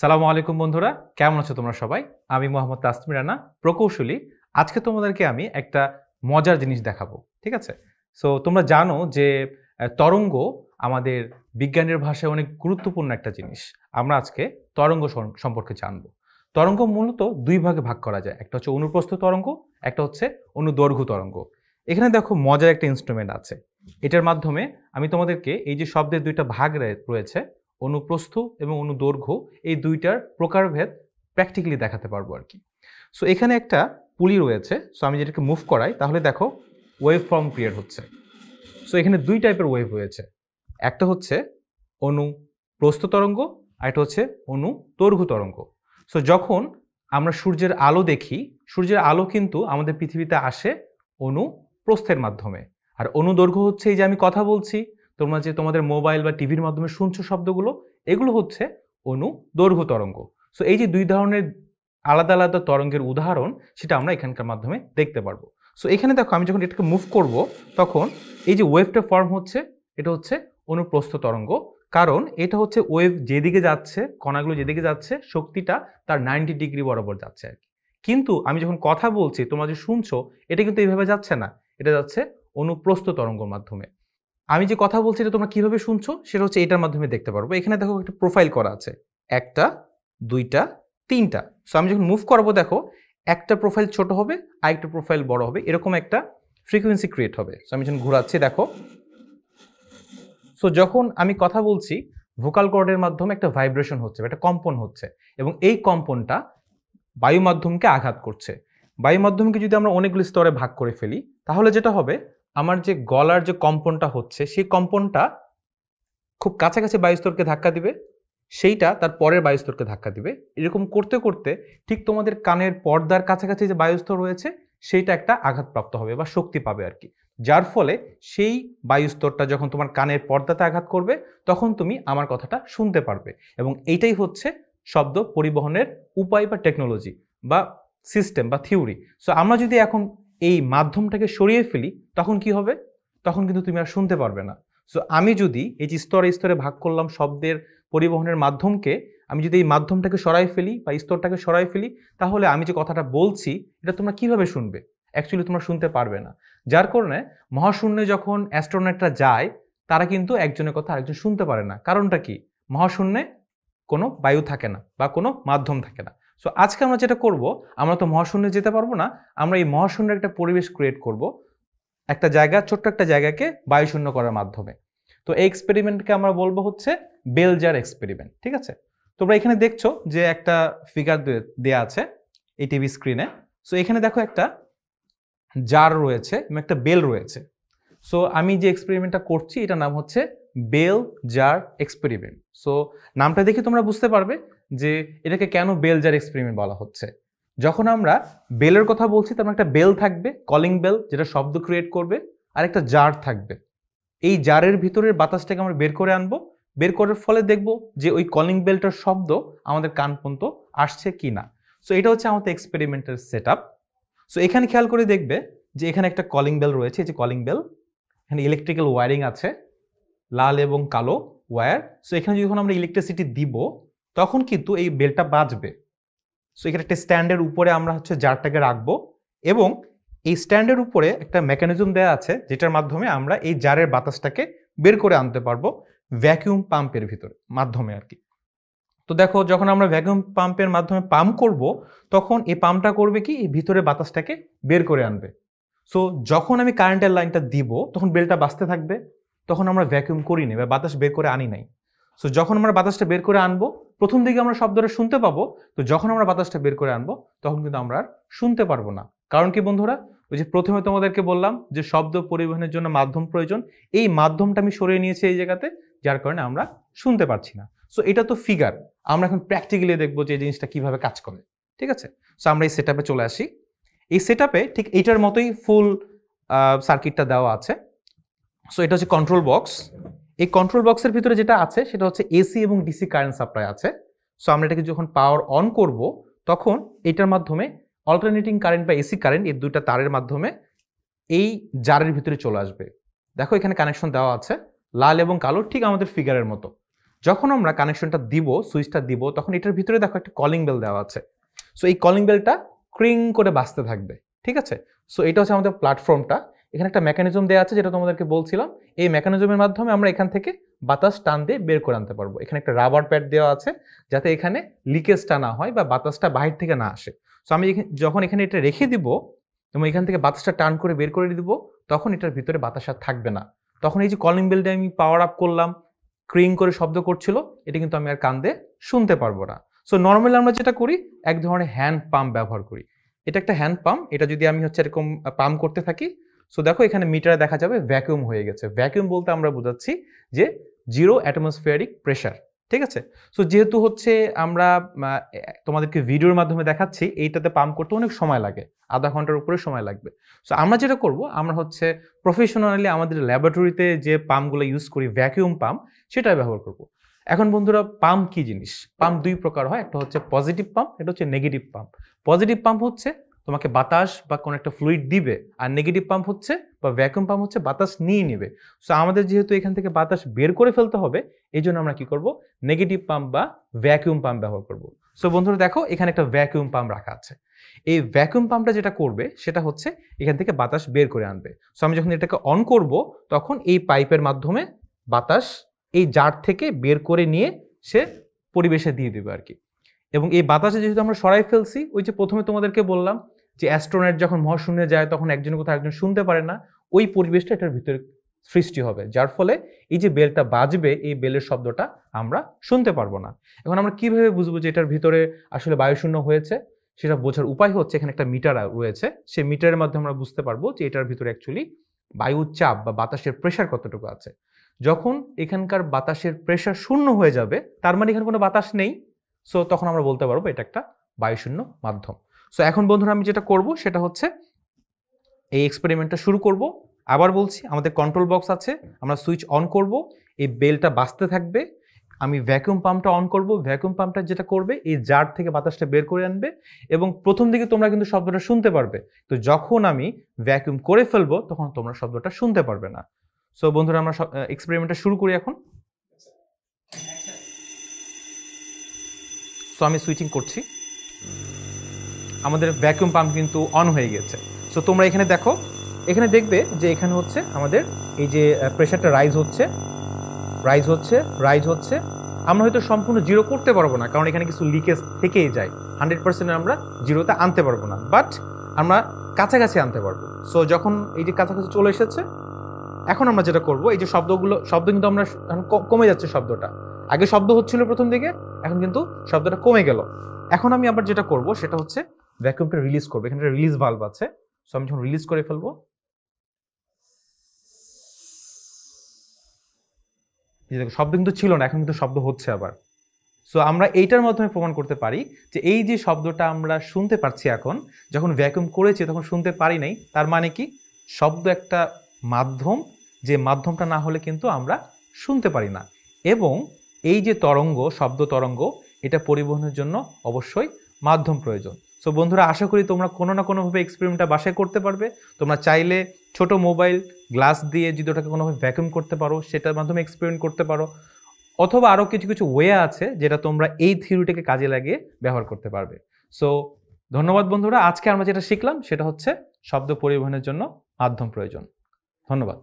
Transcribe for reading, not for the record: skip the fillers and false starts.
সালামু আলাইকুম বন্ধুরা, কেমন আছো তোমরা সবাই? আমি মোহাম্মদ তাসমির রানা, প্রকৌশলী। আজকে তোমাদেরকে আমি একটা মজার জিনিস দেখাবো। ঠিক আছে? সো তোমরা জানো যে তরঙ্গ আমাদের বিজ্ঞানের ভাষায় অনেক গুরুত্বপূর্ণ একটা জিনিস। আমরা আজকে তরঙ্গ সম্পর্কে জানবো। তরঙ্গ মূলত ২ ভাগে ভাগ করা যায়। একটা হচ্ছে অনুপ্রস্থ তরঙ্গ, একটা হচ্ছে অনুদৈর্ঘ্য তরঙ্গ। এখানে দেখো মজার একটা ইন্সট্রুমেন্ট আছে। এটার মাধ্যমে আমি তোমাদেরকে এই যে শব্দের ২ টা ভাগ রয়েছে, অনুপ্রস্থ এবং অনুদৈর্ঘ্য, এই ২টার প্রকারভেদ প্র্যাকটিক্যালি দেখাতে পারবো আরকি। সো এখানে একটা পুলি রয়েছে। সো আমি যেটাকে মুভ করাই তাহলে দেখো ওয়েভ ফর্ম ক্রিয়েট হচ্ছে। সো এখানে ২ টাইপের ওয়েভ রয়েছে। একটা হচ্ছে অনুপ্রস্থ তরঙ্গ, আরেকটা হচ্ছে অনুদৈর্ঘ্য তরঙ্গ। সো যখন আমরা সূর্যের আলো দেখি, সূর্যের আলো কিন্তু আমাদের পৃথিবীতে আসে অনুপ্রস্থের মাধ্যমে। আর অনুদৈর্ঘ্য হচ্ছে এই যে আমি কথা বলছি, তোমরা যে তোমাদের মোবাইল বা টিভির মাধ্যমে শুনছো শব্দগুলো, এগুলো হচ্ছে অনুদৈর্ঘ্য তরঙ্গ। সো এই যে ২ ধরনের আলাদা, আলাদা তরঙ্গের উদাহরণ, সেটা আমরা এখানকার মাধ্যমে দেখতে পারবো। সো এখানে দেখো আমি যখন এটাকে মুভ করব, তখন এই যে ওয়েভটা ফর্ম হচ্ছে, এটা হচ্ছে অনুপ্রস্থ তরঙ্গ। কারণ এটা হচ্ছে ওয়েভ যেদিকে যাচ্ছে, কণাগুলো যেদিকে যাচ্ছে, শক্তিটা তার 90 ডিগ্রি বরাবর যাচ্ছে আরকি। কিন্তু আমি যখন কথা বলছি, তোমরা যে শুনছো, এটা কিন্তু এইভাবে যাচ্ছে না। এটা যাচ্ছে অনুপ্রস্থ তরঙ্গর মাধ্যমে। আমি যে কথা বলছি এটা তোমরা কিভাবে শুনছো সেটা হচ্ছে এটার মাধ্যমে দেখতে পারবো। এখানে দেখো একটা প্রোফাইল করা আছে। ১ টা, ২ টা, ৩ টা। সো আমি যখন মুভ করাবো দেখো একটা প্রোফাইল ছোট হবে, আরেকটা প্রোফাইল বড় হবে। এরকম একটা ফ্রিকোয়েন্সি ক্রিয়েট হবে। সো আমি যখন ঘোরাচ্ছি দেখো। সো যখন আমি কথা বলছি, ভোকাল কর্ডের মাধ্যমে একটা ভাইব্রেশন হচ্ছে, একটা কম্পন হচ্ছে এবং এই কম্পনটা বায়ু মাধ্যমকে আঘাত করছে। বায়ু মাধ্যমকে যদি আমরা অনেকগুলো স্তরে ভাগ করে ফেলি, তাহলে যেটা হবে, আমার যে গলার যে কম্পনটা হচ্ছে, সেই কম্পনটা খুব কাছাকাছি বায়ুস্তরকে ধাক্কা দিবে, সেইটা তার পরের বায়ুস্তরকে ধাক্কা দিবে। এরকম করতে, করতে ঠিক তোমাদের কানের পর্দার কাছাকাছি যে বায়ুস্তর রয়েছে, সেইটা একটা আঘাতপ্রাপ্ত হবে বা শক্তি পাবে আরকি। যার ফলে সেই বায়ুস্তরটা যখন তোমার কানের পর্দাতে আঘাত করবে, তখন তুমি আমার কথাটা শুনতে পারবে এবং এইটাই হচ্ছে শব্দ পরিবহনের উপায় বা টেকনোলজি বা সিস্টেম বা থিওরি। সো আমরা যদি এখন এই মাধ্যমটাকে সরিয়ে ফেলি, তখন কি হবে? তখন কিন্তু তুমি আর শুনতে পারবে না। সো আমি যদি এই যে স্তরে, স্তরে ভাগ করলাম শব্দের পরিবহনের মাধ্যমকে, আমি যদি এই মাধ্যমটাকে সরায় ফেলি বা স্তরটাকে সরায় ফেলি, তাহলে আমি যে কথাটা বলছি, এটা তোমরা কিভাবে শুনবে? অ্যাকচুয়ালি তোমরা শুনতে পারবে না। যার কারণে মহাশূন্যে যখন অ্যাস্ট্রোনটরা যায়, তারা কিন্তু একজনের কথা আরেকজন শুনতে পারে না। কারণটা কি? মহাশূন্যে কোনো বায়ু থাকে না বা কোনো মাধ্যম থাকে না। সো আজকে আমরা যেটা করব, আমরা তো মহাশূন্যে যেতে পারবো না। আমরা এই মহাশূন্যের একটা পরিবেশ ক্রিয়েট করব। একটা জায়গা, ছোট্ট একটা জায়গাকে বায়ুশূন্য করার মাধ্যমে। তো এই এক্সপেরিমেন্টকে আমরা বলবো হচ্ছে বেল জার এক্সপেরিমেন্ট। ঠিক আছে? তোমরা এখানে দেখছো যে একটা ফিগার দেয়া আছে এই টিভি স্ক্রিনে। সো এখানে দেখো একটা জার রয়েছে এবং একটা বেল রয়েছে। সো আমি যে এক্সপেরিমেন্টটা করছি এটার নাম হচ্ছে বেল জার এক্সপেরিমেন্ট। সো নামটা দেখে তোমরা বুঝতে পারবে যে এটাকে কেন বেল জার এক্সপেরিমেন্ট বলা হচ্ছে। যখন আমরা বেলের কথা বলছি, তখন একটা বেল থাকবে, কলিং বেল, যেটা শব্দ ক্রিয়েট করবে, আর একটা জার থাকবে। এই জারের ভিতরের বাতাসটাকে আমরা বের করে আনবো। বের করার ফলে দেখব যে ওই কলিং বেলটার শব্দ আমাদের কান পর্যন্ত আসছে কি না। সো এটা হচ্ছে আমাদের এক্সপেরিমেন্টের সেট আপ। সো এখানে খেয়াল করে দেখবে যে এখানে একটা কলিং বেল রয়েছে, এই যে কলিং বেল, এখানে ইলেকট্রিক্যাল ওয়্যারিং আছে, লাল এবং কালো ওয়্যার। সো এখানে যখন আমরা ইলেকট্রিসিটি দিব, তখন কিন্তু এই বেলটা বাজবে। সো এখানে একটা স্ট্যান্ডের উপরে আমরা হচ্ছে জারটাকে রাখবো এবং এই স্ট্যান্ডের উপরে একটা মেকানিজম দেওয়া আছে, যেটার মাধ্যমে আমরা এই জারের বাতাসটাকে বের করে আনতে পারবো ভ্যাকুয়াম পাম্পের ভিতরে মাধ্যমে আর কি। তো দেখো যখন আমরা ভ্যাকুয়াম পাম্পের মাধ্যমে পাম্প করব, তখন এই পাম্পটা করবে কি, এই ভিতরে বাতাসটাকে বের করে আনবে। সো যখন আমি কারেন্টের লাইনটা দিব, তখন বেলটা বাজতে থাকবে। তখন আমরা ভ্যাকুয়াম করিনি বা বাতাস বের করে আনি নাই। সো যখন আমরা বাতাসটা বের করে আনবো, প্রথম দিকে আমরা শব্দটা শুনতে পাবো। তো যখন আমরা বাতাসটা বের করে আনবো, তখন কিন্তু আমরা আর শুনতে পারবো না। কারণ কি বন্ধুরা? ওই যে প্রথমে তোমাদেরকে বললাম যে শব্দ পরিবহনের জন্য মাধ্যম প্রয়োজন। এই মাধ্যমটা আমি সরিয়ে নিয়েছি এই জায়গাতে, যার কারণে আমরা শুনতে পারছি না। সো এটা তো ফিগার। আমরা এখন প্র্যাকটিক্যালি দেখবো যে এই জিনিসটা কিভাবে কাজ করে। ঠিক আছে? সো আমরা এই সেটআপে চলে আসি। এই সেটআপে ঠিক এইটার মতোই ফুল সার্কিটটা দেওয়া আছে। সো এটা হচ্ছে কন্ট্রোল বক্স। এই কন্ট্রোল বক্সের ভিতরে যেটা আছে সেটা হচ্ছে এসি এবং ডিসি কারেন্ট সাপ্লাই আছে। সো আমরা এটাকে যখন পাওয়ার অন করব, তখন এটার মাধ্যমে অল্টারনেটিং কারেন্ট বা এসি কারেন্ট, এই দুইটা তারের মাধ্যমে এই জারের ভিতরে চলে আসবে। দেখো এখানে কানেকশন দেওয়া আছে লাল এবং কালো, ঠিক আমাদের ফিগারের মতো। যখন আমরা কানেকশনটা দিব, সুইচটা দিব, তখন এটার ভিতরে দেখো একটা কলিং বেল দেওয়া আছে। সো এই কলিং বেলটা ক্রিং করে বাজতে থাকবে, ঠিক আছে? সো এটা হচ্ছে আমাদের প্ল্যাটফর্মটা। এখানে একটা মেকানিজম দেওয়া আছে যেটা তোমাদেরকে বলছিলাম। এই মেকানিজমের মাধ্যমে আমরা এখান থেকে বাতাস টান দিয়ে বের করে আনতে পারবো। এখানে একটা রাবার প্যাড দেওয়া আছে যাতে এখানে লিকেজটা না হয় বা বাতাসটা বাহির থেকে না আসে। সো আমি যখন এখানে এটা রেখে দিব এবং এখান থেকে বাতাসটা টান করে বের করে দিব, তখন এটার ভিতরে বাতাস আর থাকবে না। তখন এই যে কলিং বেলটা আমি পাওয়ার আপ করলাম, ক্রিং করে শব্দ করছিল, এটা কিন্তু আমি আর কান দিয়ে শুনতে পারবো না। সো নর্মালি আমরা যেটা করি, এক ধরনের হ্যান্ড পাম্প ব্যবহার করি। এটা একটা হ্যান্ড পাম্প। এটা যদি আমি হচ্ছে এরকম পাম্প করতে থাকি, সো দেখো এখানে মিটারে দেখা যাবে ভ্যাকুয়াম হয়ে গেছে। ভ্যাকুয়াম বলতে আমরা বোঝাচ্ছি যে 0 অ্যাটমসফিয়ারিক প্রেশার, ঠিক আছে? সো যেহেতু হচ্ছে আমরা তোমাদেরকে ভিডিওর মাধ্যমে দেখাচ্ছি, এইটাতে পাম্প করতে অনেক সময় লাগে, আধা ঘন্টার উপরে সময় লাগবে। সো আমরা যেটা করব, আমরা হচ্ছে প্রফেশনালি আমাদের ল্যাবরেটরিতে যে পাম্পগুলো ইউজ করি, ভ্যাকুয়াম পাম্প, সেটা ব্যবহার করব। এখন বন্ধুরা, পাম্প কি জিনিস? পাম্প দুই প্রকার হয়, একটা হচ্ছে পজিটিভ পাম্প, এটা হচ্ছে নেগেটিভ পাম্প। পজিটিভ পাম্প হচ্ছে তোমাকে বাতাস বা কোনো একটা ফ্লুইড দিবে, আর নেগেটিভ পাম্প হচ্ছে বা ভ্যাকুয়াম পাম্প হচ্ছে বাতাস নিয়ে নেবে। সো আমাদের যেহেতু এখান থেকে বাতাস বের করে ফেলতে হবে, এই জন্য আমরা কি করব, নেগেটিভ পাম্প বা ভ্যাকুয়াম পাম্প ব্যবহার করব। সো বন্ধুরা দেখো, এখানে একটা ভ্যাকুয়াম পাম্প রাখা আছে। এই ভ্যাকুয়াম পাম্পটা যেটা করবে সেটা হচ্ছে এখান থেকে বাতাস বের করে আনবে। সো আমি যখন এটাকে অন করব, তখন এই পাইপের মাধ্যমে বাতাস এই জার থেকে বের করে নিয়ে সে পরিবেশে দিয়ে দেবে আর কি। এবং এই বাতাসে যেহেতু আমরা সরাই ফেলছি, ওই যে প্রথমে তোমাদেরকে বললাম যে অ্যাস্ট্রোনট যখন মহাশূন্যে যায় তখন একজনের কোথাও একজন শুনতে পারে না, ওই পরিবেশটা এটার ভিতরে সৃষ্টি হবে, যার ফলে এই যে বেলটা বাজবে, এই বেলের শব্দটা আমরা শুনতে পারবো না। এখন আমরা কিভাবে বুঝবো যে এটার ভিতরে আসলে বায়ুশূন্য হয়েছে? সেটা বোঝার উপায় হচ্ছে, এখানে একটা মিটার রয়েছে, সেই মিটারের মাধ্যমে আমরা বুঝতে পারবো যে এটার ভিতরে অ্যাকচুয়ালি বায়ুর চাপ বা বাতাসের প্রেশার কতটুকু আছে। যখন এখানকার বাতাসের প্রেশার শূন্য হয়ে যাবে, তার মানে এখানে কোনো বাতাস নেই। সো তখন আমরা বলতে পারবো এটা একটা বায়ুশূন্য মাধ্যম। সো এখন বন্ধুরা আমি যেটা করব সেটা হচ্ছে এই এক্সপেরিমেন্টটা শুরু করব। আবার বলছি, আমাদের কন্ট্রোল বক্স আছে, আমরা সুইচ অন করব, এই বেলটা বাজতে থাকবে, আমি ভ্যাকুয়াম পাম্পটা অন করব। ভ্যাকুয়াম পাম্পটা যেটা করবে, এই জার থেকে বাতাসটা বের করে আনবে এবং প্রথম দিকে তোমরা কিন্তু শব্দটা শুনতে পারবে, তো যখন আমি ভ্যাকুয়াম করে ফেলবো তখন তোমরা শব্দটা শুনতে পারবে না। সো বন্ধুরা, আমরা এক্সপেরিমেন্টটা শুরু করি এখন। সো আমি সুইচিং করছি, আমাদের ভ্যাকুয়াম পাম্প কিন্তু অন হয়ে গেছে। সো তোমরা এখানে দেখো, এখানে দেখবে যে এখানে হচ্ছে আমাদের এই যে প্রেশারটা রাইজ হচ্ছে, রাইজ হচ্ছে, রাইজ হচ্ছে। আমরা হয়তো সম্পূর্ণ জিরো করতে পারবো না, কারণ এখানে কিছু লিকেজ থেকেই যায়, 100% আমরা জিরোতে আনতে পারবো না, বাট আমরা কাছাকাছি আনতে পারবো। সো যখন এই যে কাছাকাছি চলে এসেছে, এখন আমরা যেটা করব, এই যে শব্দ কিন্তু আমরা এখন কমে যাচ্ছে শব্দটা। আগে শব্দ হচ্ছিল প্রথম দিকে, এখন কিন্তু শব্দটা কমে গেল। এখন আমি আবার যেটা করব সেটা হচ্ছে ভ্যাকুয়ামটা রিলিজ করবো। এখানে একটা রিলিজ ভালভ আছে, সো আমি যখন রিলিজ করে ফেলবো, শব্দ কিন্তু ছিল না, এখন কিন্তু শব্দ হচ্ছে আবার। সো আমরা এইটার মাধ্যমে প্রমাণ করতে পারি যে এই যে শব্দটা আমরা শুনতে পাচ্ছি এখন, যখন ভ্যাকুয়াম করেছি তখন শুনতে পারি নাই, তার মানে কি, শব্দ একটা মাধ্যম, যে মাধ্যমটা না হলে কিন্তু আমরা শুনতে পারি না। এবং এই যে তরঙ্গ, শব্দ তরঙ্গ, এটা পরিবহনের জন্য অবশ্যই মাধ্যম প্রয়োজন। সো বন্ধুরা, আশা করি তোমরা কোনো না কোনোভাবে এক্সপেরিমেন্টটা বাসায় করতে পারবে। তোমরা চাইলে ছোট মোবাইল গ্লাস দিয়ে যদি ওটাকে কোনোভাবে ভ্যাকুয়াম করতে পারো, সেটার মাধ্যমে এক্সপেরিমেন্ট করতে পারো, অথবা আরও কিছু কিছু ওয়ে আছে যেটা তোমরা এই থিওরিটাকে কাজে লাগিয়ে ব্যবহার করতে পারবে। সো ধন্যবাদ বন্ধুরা, আজকে আমরা যেটা শিখলাম সেটা হচ্ছে শব্দ পরিবহনের জন্য মাধ্যম প্রয়োজন। ধন্যবাদ।